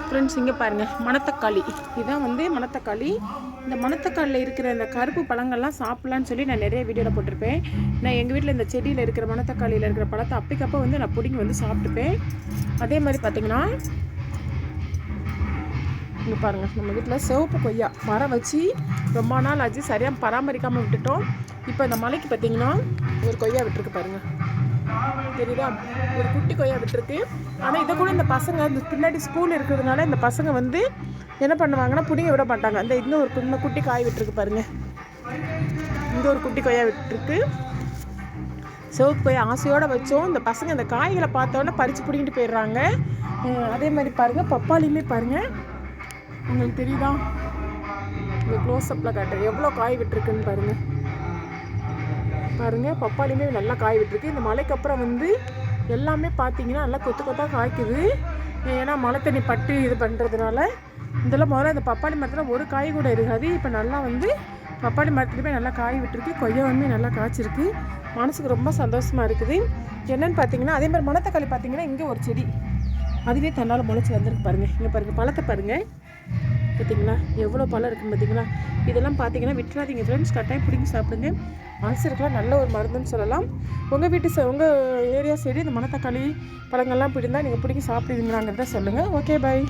Friends இங்கே பாருங்கள், மணத்தக்காளி. இதுதான் வந்து மணத்தக்காளி. இந்த மணத்தக்காளியில் இருக்கிற இந்த கருப்பு பழங்கள்லாம் சாப்பிட்லான்னு சொல்லி நான் நிறைய வீடியோவில் போட்டிருப்பேன். நான் எங்கள் வீட்டில் இந்த செடியில் இருக்கிற மணத்தக்காளியில் இருக்கிற பழத்தை அப்பக்கப்போ வந்து நான் பிடிங்கி வந்து சாப்பிட்டுப்பேன். அதே மாதிரி பார்த்திங்கன்னா இங்கே பாருங்கள், நம்ம வீட்டில் சிவப்பு கொய்யா மரம் வச்சு ரொம்ப நாள் ஆச்சு, சரியாக பராமரிக்காமல் விட்டுட்டோம். இப்போ இந்த மலைக்கு பார்த்திங்கன்னா ஒரு கொய்யா விட்டுருக்கு பாருங்கள், தெரியுதா? ஒரு குட்டி கொய்யா விட்டுருக்கு. ஆனால் இதை கூட இந்த பசங்க இந்த பின்னாடி ஸ்கூல் இருக்கிறதுனால இந்த பசங்க வந்து என்ன பண்ணுவாங்கன்னா பிடிங்க விட மாட்டாங்க. அந்த இன்னும் ஒரு குட்டி காய் விட்டுருக்கு பாருங்கள், இங்கே ஒரு குட்டி கொய்யா விட்டுருக்கு. சிவப்பு கொய்யா ஆசையோடு வச்சோம். இந்த பசங்க இந்த காய்களை பார்த்தோன்னே பறித்து பிடிங்கிட்டு போயிடுறாங்க. அதே மாதிரி பாருங்கள், பப்பாளியுமே பாருங்கள், உங்களுக்கு தெரியுதா? இந்த க்ளோஸ்அப்பில் காட்டுறேன் எவ்வளோ காய் விட்டுருக்குன்னு பாருங்கள். பாருங்கள், பப்பாளியுமே நல்லா காய் விட்டுருக்கு. இந்த மழைக்கு அப்புறம் வந்து எல்லாமே பார்த்தீங்கன்னா நல்லா கொத்து கொத்தாக காய்க்குது. ஏன்னா மழை தண்ணி பட்டு இது பண்ணுறதுனால இதெல்லாம் முதல்ல இந்த பப்பாளி மரத்தில் ஒரு காய் கூட இருக்காது. இப்போ நல்லா வந்து பப்பாளி மரத்துலையுமே நல்லா காய் விட்டுருக்கு. கொய்யாவுமே நல்லா காய்ச்சிருக்கு. மனசுக்கு ரொம்ப சந்தோஷமாக இருக்குது. என்னென்னு பார்த்தீங்கன்னா அதே மாதிரி மணத்தக்காளி பார்த்தீங்கன்னா இங்கே ஒரு செடி அதுவே தன்னால் முளைச்சி வந்திருக்கு பாருங்கள். இங்கே பாருங்கள், பழத்தை பாருங்கள், பார்த்தீங்களா எவ்வளோ பழம் இருக்குன்னு பார்த்தீங்களா? இதெல்லாம் பார்த்தீங்கன்னா விட்டுறாதீங்க ஃப்ரெண்ட்ஸ், கட்டாயம் பிடிங்கி சாப்பிடுங்க. அல்சருக்குலாம் நல்ல ஒரு மருந்துன்னு சொல்லலாம். உங்கள் வீட்டு உங்கள் ஏரியா சைடு இந்த மணத்தக்காளி பழங்கள்லாம் பிடிந்தால் நீங்கள் பிடிங்கி சாப்பிடுவீங்களாங்கிறத சொல்லுங்கள். ஓகே, பாய்.